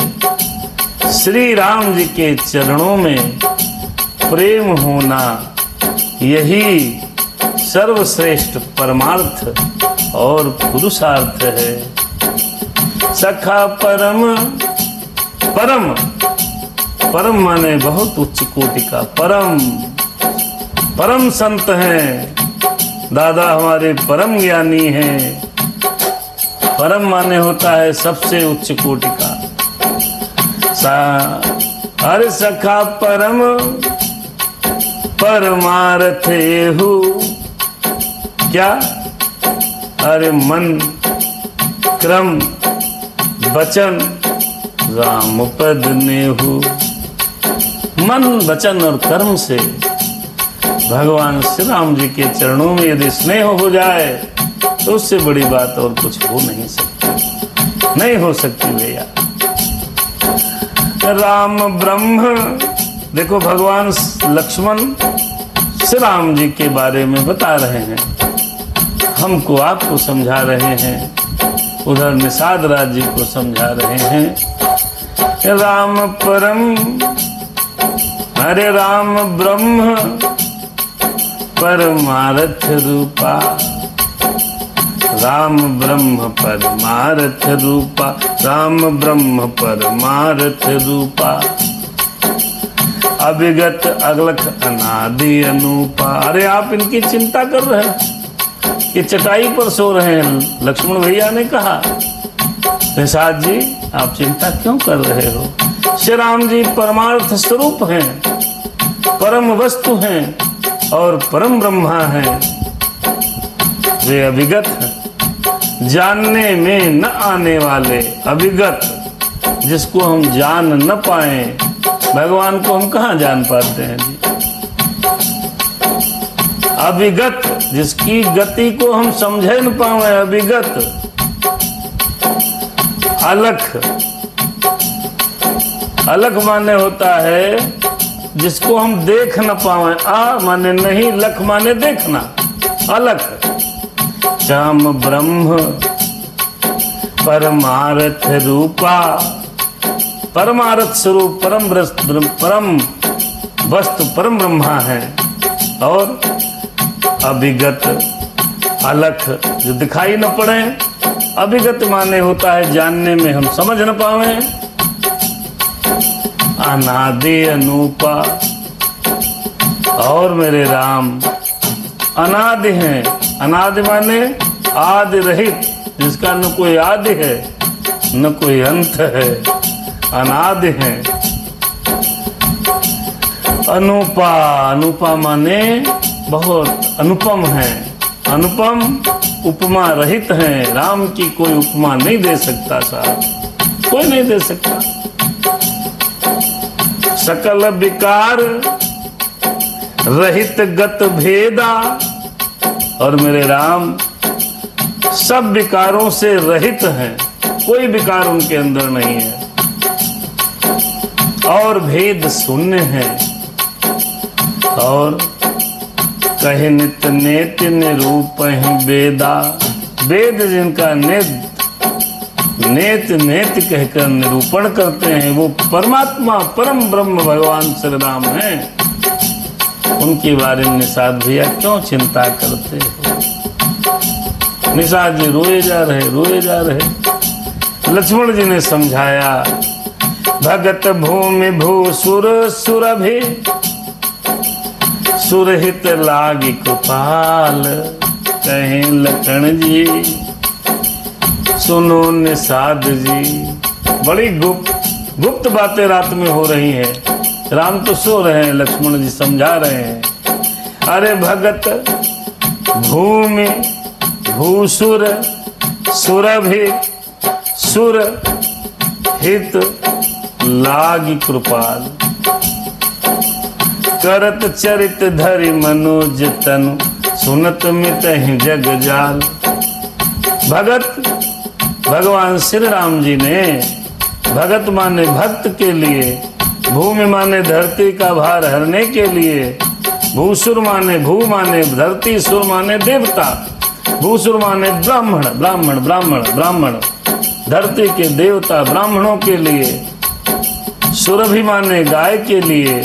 S1: श्री राम जी के चरणों में प्रेम होना, यही सर्वश्रेष्ठ परमार्थ और पुरुषार्थ है। सखा परम, परम परम माने बहुत उच्च कोटि का, परम परम संत हैं दादा, हमारे परम ज्ञानी हैं। परम माने होता है सबसे उच्च कोटि का। अरे सखा परम परमार्थ एहु, क्या? अरे मन क्रम वचन राम पद नेहु। मन वचन और कर्म से भगवान श्री राम जी के चरणों में यदि स्नेह हो जाए तो उससे बड़ी बात और कुछ हो नहीं सकती, नहीं हो सकती भैया। राम ब्रह्म, देखो भगवान लक्ष्मण श्री राम जी के बारे में बता रहे हैं, हमको आपको समझा रहे हैं, उधर निषाद राज जी को समझा रहे हैं। राम परम, अरे राम ब्रह्म परमार्थ रूपा, राम ब्रह्म परमार्थ रूपा, राम ब्रह्म परमार्थ रूपा, अभिगत अगलख अनादि अनूपा। अरे आप इनकी चिंता कर रहे हैं, ये चटाई पर सो रहे हैं। लक्ष्मण भैया ने कहा, निषाद जी आप चिंता क्यों कर रहे हो? श्री राम जी परमार्थ स्वरूप हैं, परम वस्तु हैं और परम ब्रह्मा हैं। वे अभिगत हैं, जानने में न आने वाले, अभिगत जिसको हम जान न पाए। भगवान को हम कहाँ जान पाते हैं जी? अभिगत जिसकी गति को हम समझे न पाए, अभिगत। अलख, अलख माने होता है जिसको हम देख न पाए। आ माने नहीं, लख माने देखना, अलख। श्याम ब्रह्म परमार्थ रूपा, परमार्थ स्वरूप परम वस्तु परम ब्रह्मा है। और अभिगत, अलख जो दिखाई न पड़े, अभिगत माने होता है जानने में हम समझ न पावे। अनादि अनूपा, और मेरे राम अनादि हैं। अनादि माने आदि रहित, जिसका न कोई आदि है न कोई अंत है, अनादि हैं। अनुपा, अनुपा माने बहुत अनुपम है, अनुपम उपमा रहित हैं। राम की कोई उपमा नहीं दे सकता साहब, कोई नहीं दे सकता। सकल विकार रहित गत भेदा, और मेरे राम सब विकारों से रहित हैं, कोई विकार उनके अंदर नहीं है। और भेद शून्य है, और कहे नित नेत निरूप वेदा। वेद जिनका नेत नेत कहकर निरूपण करते हैं, वो परमात्मा परम ब्रह्म भगवान श्री राम हैं। उनके बारे में निषाद भैया क्यों चिंता करते हो? निषाद जी रोए जा रहे, रोए जा रहे। लक्ष्मण जी ने समझाया, भगत भूमि भूसुर सुरभि, सुरहित लागी कृपाल। कहें लखन जी, सुनो निषाद जी, बड़ी गुप्त बातें रात में हो रही हैं। राम तो सो रहे हैं, लक्ष्मण जी समझा रहे हैं। अरे भगत भूमि भूसुर सुरभि, सुर हित लागी कृपाल। करत चरित धरि मनोज तनु, सुनत मितहि जग जाल। भगत भगवान श्री राम जी ने, भगत माने भक्त के लिए, भूमि माने धरती का भार हरने के लिए, भूसुर माने भू माने धरती, सुर माने देवता, भूसुर माने ब्राह्मण, ब्राह्मण ब्राह्मण ब्राह्मण, धरती के देवता ब्राह्मणों के लिए, सुरभि माने गाय के लिए,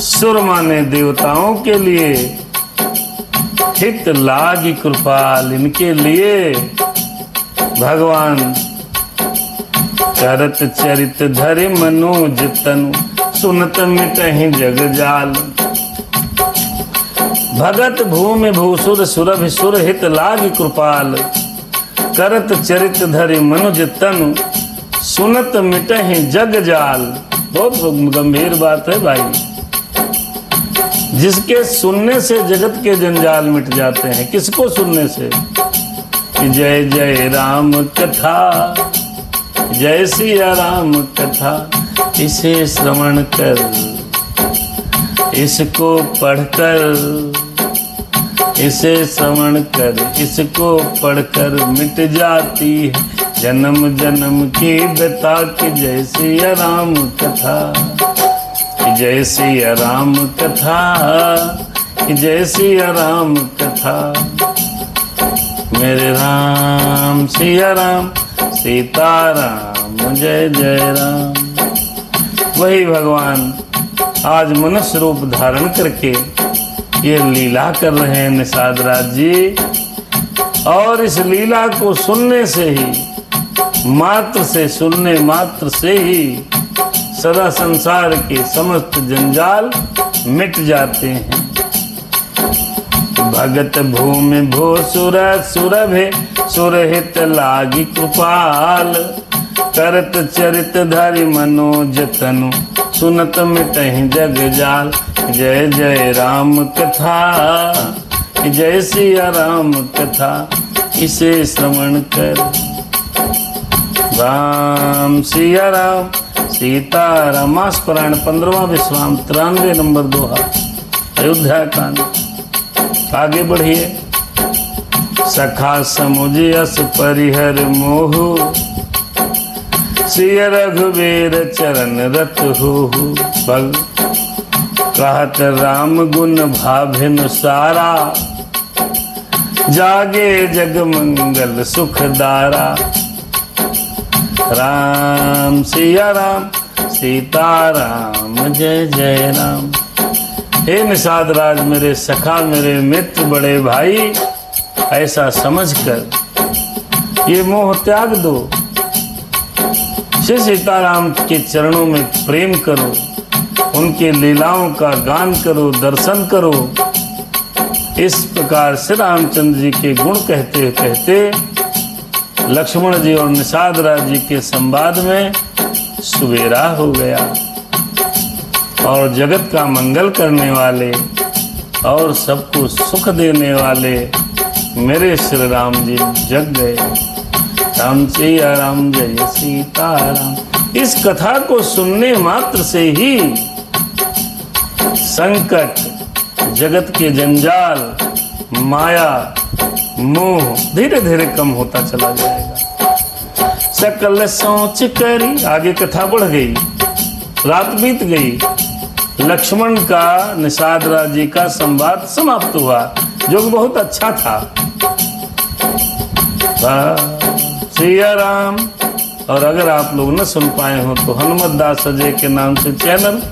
S1: सुर माने देवताओं के लिए, हित लागी कृपाल इनके लिए। भगवान करत चरित धरि मनोज तनु, सुनत मिटहि जग जाल। भगत भूमि भूसुर सुरभि सुर, हित लागी कृपाल। करत चरित धरि मनुज तनु, सुनत मिटहि जग जाल। बहुत गंभीर बात है भाई। जिसके सुनने से जगत के जंजाल मिट जाते हैं। किसको सुनने से? जय जय राम कथा, जय सिया राम कथा, इसे श्रवण कर, इसको पढ़कर, इसे श्रवण कर, इसको पढ़कर मिट जाती है जन्म जन्म की व्यथा की। जय सिया राम कथा, जय सिया राम कथा, जय सिया राम कथा। मेरे राम सिया राम, सीता राम, जय जय राम। वही भगवान आज मनुष्य रूप धारण करके ये लीला कर रहे हैं निषाद राज जी। और इस लीला को सुनने से ही, मात्र से, सुनने मात्र से ही सदा संसार के समस्त जंजाल मिट जाते हैं। भगत भूमि भो सुर सुरभि सुरहित लागी कृपाल। करत चरित धरि मनोज तनु, सुनत मिटहि जग जाल। जय जय राम कथा, जय सिया राम कथा, इसे श्रवण कर। राम सिया राम, सीता राम। मास पुराण 15वां विश्राम 93 नंबर दोहा, अयोध्या कांड। आगे बढ़िए। सखा समुझ यस परिहर मोहु, सिय रघुवीर चरण रत हो। भग कहत राम गुण भाभिन सारा, जागे जग मंगल सुखदारा। राम सिया राम, सीता राम, जय जय राम। हे निषाद राज, मेरे सखा, मेरे मित्र, बड़े भाई, ऐसा समझकर ये मोह त्याग दो। श्री सीताराम के चरणों में प्रेम करो, उनके लीलाओं का गान करो, दर्शन करो। इस प्रकार श्री रामचंद्र जी के गुण कहते कहते लक्ष्मण जी और निषाद राज जी के संवाद में सुबेरा हो गया। और जगत का मंगल करने वाले और सबको सुख देने वाले मेरे श्री राम जी जग गए। राम सिया राम, जय सीता राम। इस कथा को सुनने मात्र से ही संकट, जगत के जंजाल, माया, मोह धीरे धीरे कम होता चला जाएगा। सकल सोच करी, आगे कथा बढ़ गई, रात बीत गई। लक्ष्मण का निषाद राज जी का संवाद समाप्त हुआ, जो बहुत अच्छा था। सिया राम। और अगर आप लोग न सुन पाए हो तो हनुमत दास अजय के नाम से चैनल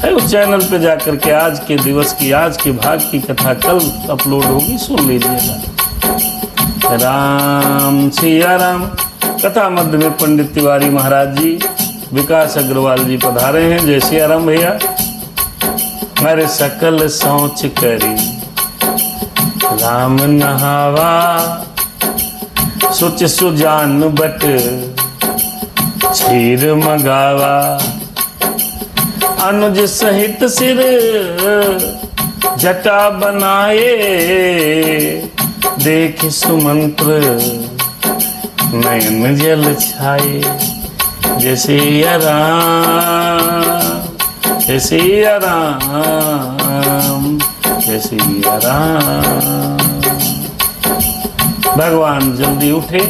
S1: है, उस चैनल पे जाकर के आज के दिवस की, आज के भाग की कथा कल अपलोड होगी, सुन लीजिएगा। राम सिया राम। कथा मध्य में पंडित तिवारी महाराज जी, विकास अग्रवाल जी पधारे हैं। जय सिया राम भैया। मेरे सकल सोच करी राम नहावा, सुच सुजान बट क्षीर मगावा। अनुज सहित सिर जटा बनाए, देख सुमंत्र नयन जल छाए। जय सिया राम, जय सिया राम, जय सिया राम। भगवान जल्दी उठे,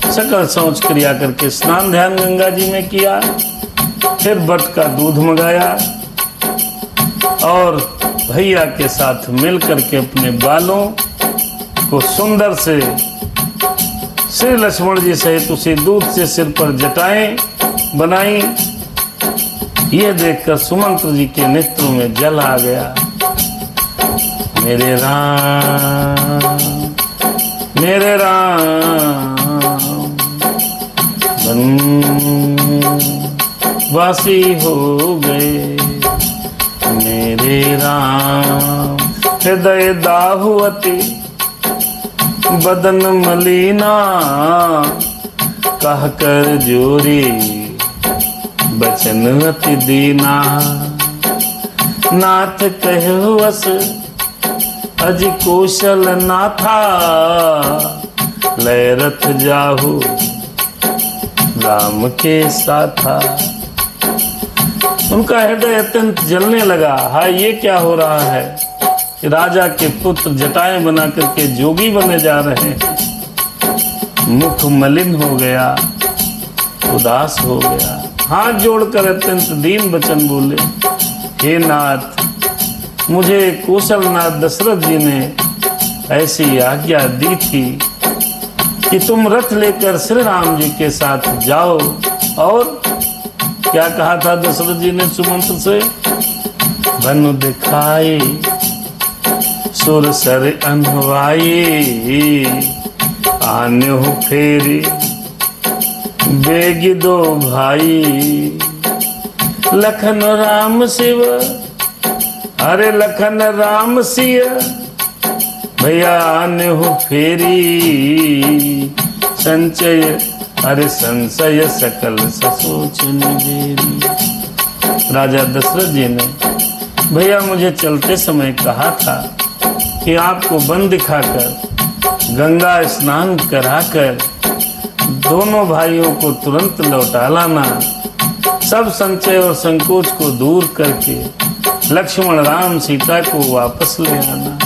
S1: सकल सोच क्रिया करके स्नान ध्यान गंगा जी में किया, फिर बट का दूध मंगाया और भैया के साथ मिल करके अपने बालों को सुंदर से श्री लक्ष्मण जी सहित उसी दूत से सिर पर जटाएं बनाई। यह देखकर सुमंत्र जी के नेत्रों में जल आ गया। मेरे राम मेरे राम वनवासी हो गए। मेरे राम हृदय दाहुवती बदन मलिना, कह कर जोरी बचन अति दीना। नाथ कहु वस अज कौशल नाथा, लय रथ जाहु राम के साथा। उनका हृदय अत्यंत जलने लगा। हाय, ये क्या हो रहा है कि राजा के पुत्र जटाएं बना करके जोगी बने जा रहे हैं। मुख मलिन हो गया, उदास हो गया। हाथ जोड़कर अत्यंत दीन वचन बोले, हे नाथ, मुझे कौशलनाथ दशरथ जी ने ऐसी आज्ञा दी थी कि तुम रथ लेकर श्री राम जी के साथ जाओ। और क्या कहा था दशरथ जी ने सुमंत्र से? बनु दिखाए सुर सर अनवाई, आन्यो फेरी बेगी दो भाई। लखन राम शिव, अरे लखन राम सिया, भैया आन्यो फेरी। संचय अरे संशय सकल ससोच निवेरी। राजा दशरथ जी ने भैया मुझे चलते समय कहा था कि आपको वन दिखाकर गंगा स्नान कराकर दोनों भाइयों को तुरंत लौटा लाना। सब संचय और संकोच को दूर करके लक्ष्मण राम सीता को वापस ले आना।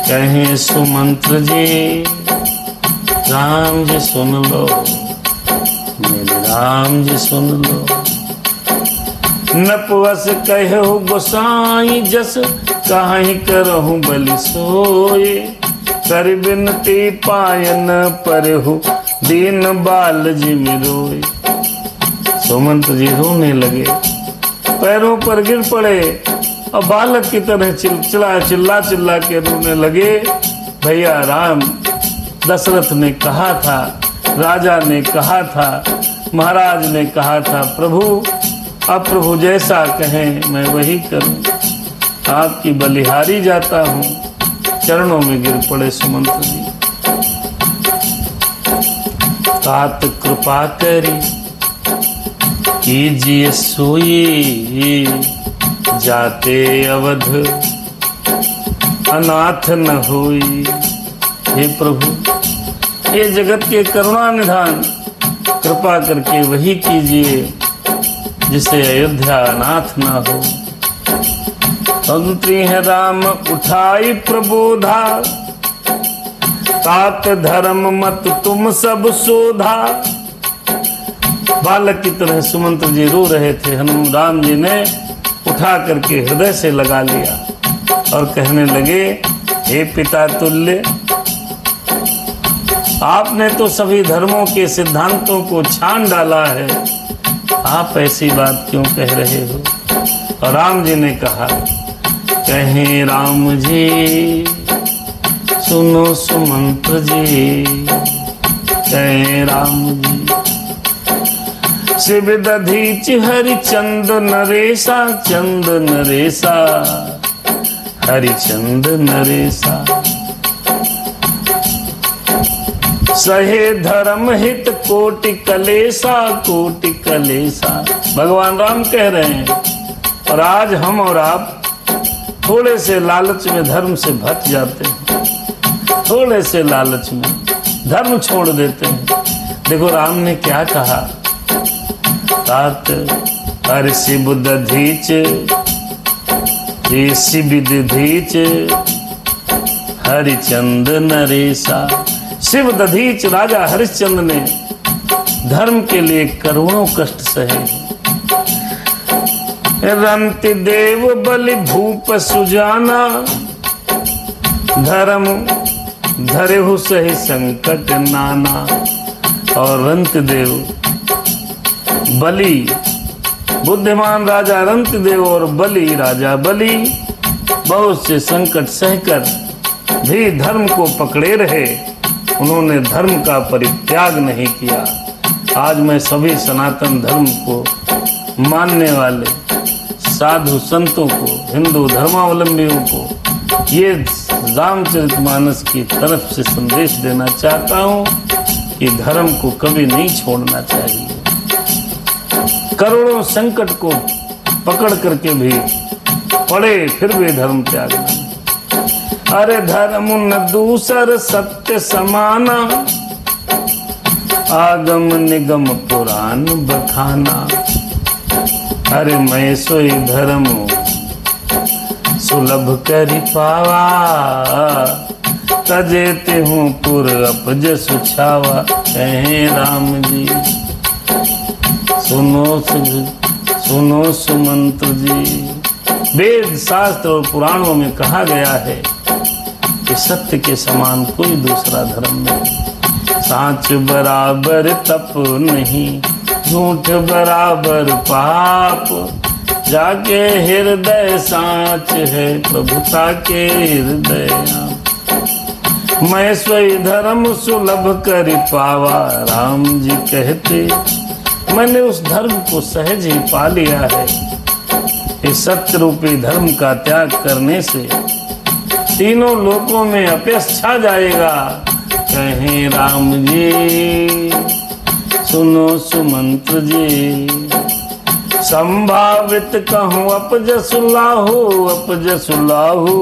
S1: कहें सुमंत्र जी, राम जी सुन लो, मेरे राम जी सुन लो। नपवस कहु गोसाई जस, काहि करहु बलि सोए। कर बिनती पायन परहु, दीन बाल जी मिरोए। सुमंत्र जी रोने लगे, पैरों पर गिर पड़े और बालक की तरह चिल्ला चिल्ला के रोने लगे। भैया राम, दशरथ ने कहा था, राजा ने कहा था, महाराज ने कहा था, प्रभु अब प्रभु जैसा कहें मैं वही करूं। आपकी बलिहारी जाता हूं। चरणों में गिर पड़े सुमंत्र जी। तात कृपा करी कीजिए सोई, जाते अवध अनाथ न होई। हे प्रभु, हे जगत के करुणा निधान, कृपा करके वही कीजिए जिसे अयोध्या अनाथ न हो। मंत्री है राम उठाई प्रबोधा, तात धर्म मत तुम सब शोधा। बालक की तरह सुमंत्र जी रो रहे थे। हनुमान राम जी ने उठा करके हृदय से लगा लिया और कहने लगे, हे पिता तुल्य, आपने तो सभी धर्मों के सिद्धांतों को छान डाला है। आप ऐसी बात क्यों कह रहे हो? और राम जी ने कहा, कहें राम जी सुनो सुमंत्र जी, कहें राम जी। शिव दधीच हरिचंद नरेशा, चंद नरेशा, हरिचंद नरेशा। सहे धर्म हित कोटि कलेसा, कोटि कलेसा। भगवान राम कह रहे हैं, और आज हम और आप थोड़े से लालच में धर्म से भटक जाते हैं। थोड़े से लालच में धर्म छोड़ देते हैं। देखो राम ने क्या कहा, तात हर शिव दधीच, शिव दधीच हरिचंद नरेशा। शिव दधीच राजा हरिश्चंद्र ने धर्म के लिए करोड़ों कष्ट सहे। रंति देव बलि भूप सुजाना, धर्म धरे हो सही संकट नाना। और रंतदेव बलि, बुद्धिमान राजा रंतदेव और बलि राजा बलि बहुत से संकट सहकर भी धर्म को पकड़े रहे। उन्होंने धर्म का परित्याग नहीं किया। आज मैं सभी सनातन धर्म को मानने वाले साधु संतों को, हिंदू धर्मावलंबियों को ये रामचरितमानस की तरफ से संदेश देना चाहता हूँ कि धर्म को कभी नहीं छोड़ना चाहिए। करोड़ों संकट को पकड़ करके भी पड़े फिर भी धर्म त्यागना। अरे धर्म न दूसर सत्य समाना, आगम निगम पुराण बखाना। अरे मैं सोई धर्म सुलभ करि पावा, तजेते हूँ पुर अपज सुछावा। कहे राम जी सुनो सुमंत्र जी। वेद शास्त्र और पुराणों में कहा गया है कि सत्य के समान कोई दूसरा धर्म नहीं। साच बराबर तप नहीं, झूठ बराबर पाप। जाके हृदय साच है, प्रभुता के हृदय। मैं स्वयं धर्म सुलभ करि पावा, राम जी कहते। मैंने उस धर्म को सहज ही पा लिया है। इस सत्य रूपी धर्म का त्याग करने से तीनों लोकों में अपयश छा जाएगा। कहें राम जी सुनो सुमंत्र जी। संभावित कहूँ अपजस लाहू, अपजस लाहू।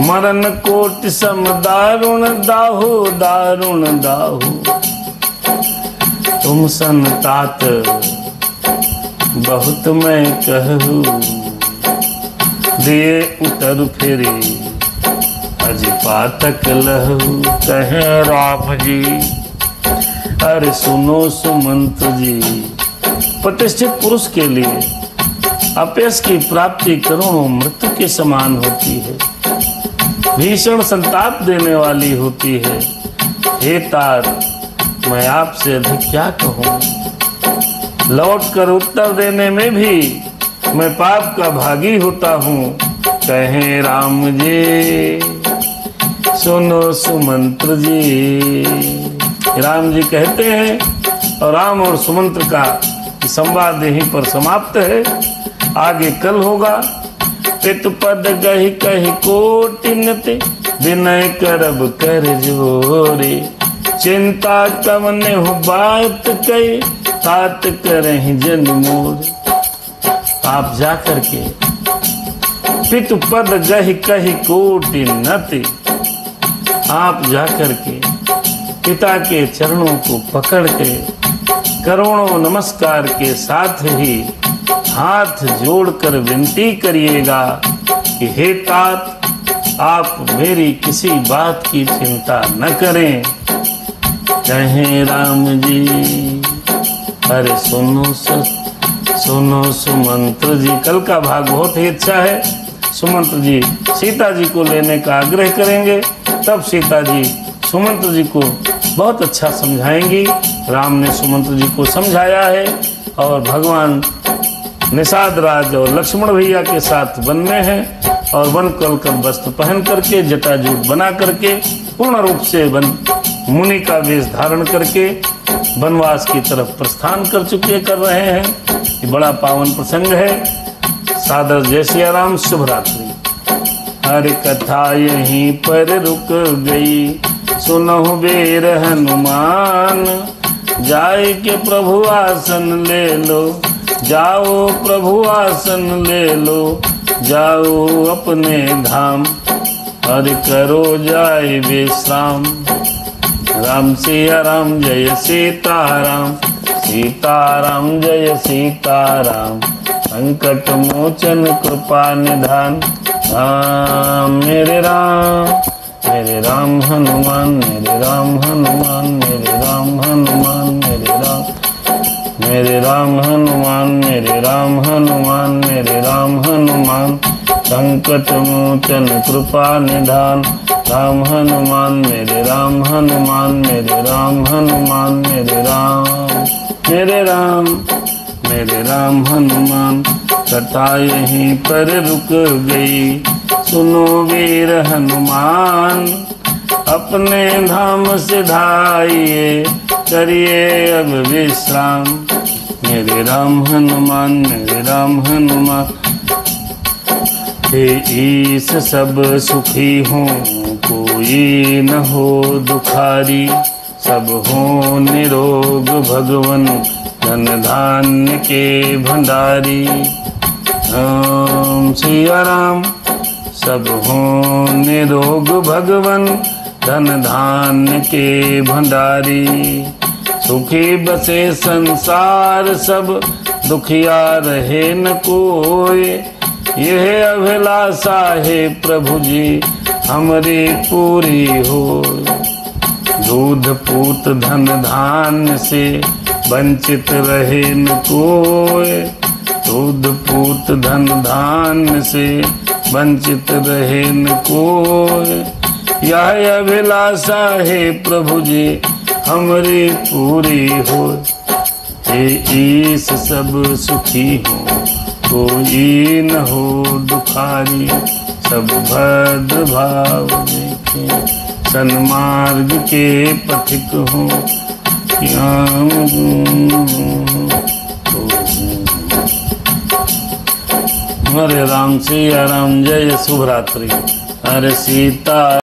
S1: मरण कोटि सम दारुण दाहू, दारुण दाहू। तुम संतात बहुत मैं कहूँ, दिए उतर फिरे अज पातक लहू। कहे राम जी अरे सुनो सुमंत्र जी। प्रतिष्ठित पुरुष के लिए अपयश की प्राप्ति करोड़ों मृत्यु के समान होती है, भीषण संताप देने वाली होती है। हे तात, मैं आपसे अधिक क्या कहूँ। लौट कर उत्तर देने में भी मैं पाप का भागी होता हूँ। कहें राम जी सुनो सुमंत्र जी। राम जी कहते हैं और राम और सुमंत्र का संवाद यहीं पर समाप्त है। आगे कल होगा। पित पद गहि कहि कोटिनते, विनय करब कर जोरे। चिंता कवने हो बात कही, तात करहि जन मोर। आप जाकर के पित पद गहि कहि कोटिनते, आप जाकर के पिता के चरणों को पकड़ के करोड़ों नमस्कार के साथ ही हाथ जोड़कर विनती करिएगा कि हे तात, आप मेरी किसी बात की चिंता न करें। कहें राम जी अरे सुनो सुमंत्र जी। कल का भाग बहुत ही अच्छा है। सुमंत्र जी सीता जी को लेने का आग्रह करेंगे, तब सीता जी सुमंत्र जी को बहुत अच्छा समझाएंगी। राम ने सुमंत्र जी को समझाया है और भगवान निषाद राज और लक्ष्मण भैया के साथ वन में हैं और वन कल वस्त्र पहन करके, जटाजूट बना करके, पूर्ण रूप से वन मुनि का वेश धारण करके वनवास की तरफ प्रस्थान कर रहे हैं। ये बड़ा पावन प्रसंग है। सादर जय सिया राम। शुभ रात्रि। हर कथा यहीं पर रुक गई, सुनहु बेर हनुमान। जाए के प्रभु आसन ले लो, जाओ प्रभु आसन ले लो। जाओ अपने धाम, हर करो जाए विश्राम। राम सिया राम जय सीताराम, सीताराम जय सीताराम। संकट मोचन कृपा निधान, राम मेरे राम हनुमान, मेरे राम हनुमान, मेरे राम हनुमान, मेरे राम हनुमान, मेरे राम हनुमान, मेरे राम हनुमान। संकट मोचन कृपा निधान। राम हनुमान मेरे राम हनुमान मेरे राम हनुमान मेरे राम मेरे राम मेरे राम हनुमान। कथा यहीं पर रुक गई, सुनो वीर हनुमान। अपने धाम सिधाइए, करिए अब विश्राम। मेरे राम हनुमान मेरे राम हनुमान। हे ईश सब सुखी हों, कोई न हो दुखारी। सब हो निरोग भगवन, धन धान्य के भंडारी। राम सिया राम। सब हो निरोग भगवन, धन धान्य के भंडारी। सुखी बसे संसार सब, दुखिया रहे न कोई। यह अभिलाषा है प्रभु जी, हमारी पूरी हो। दूध पूत धन धान्य से, वंचित रहे न कोई। दूध पूत धन धान्य से, वंचित रहे न कोई। यह अभिलाषा है प्रभु जी, हमारी पूरी हो। हे ईश सब सुखी हो, कोई न हो दुखारी। सब भद्र भाव देखें, सन्मार्ग के पथिक हो। हरे राम सिया राम, जय शुभ रात्रि। हरे सीता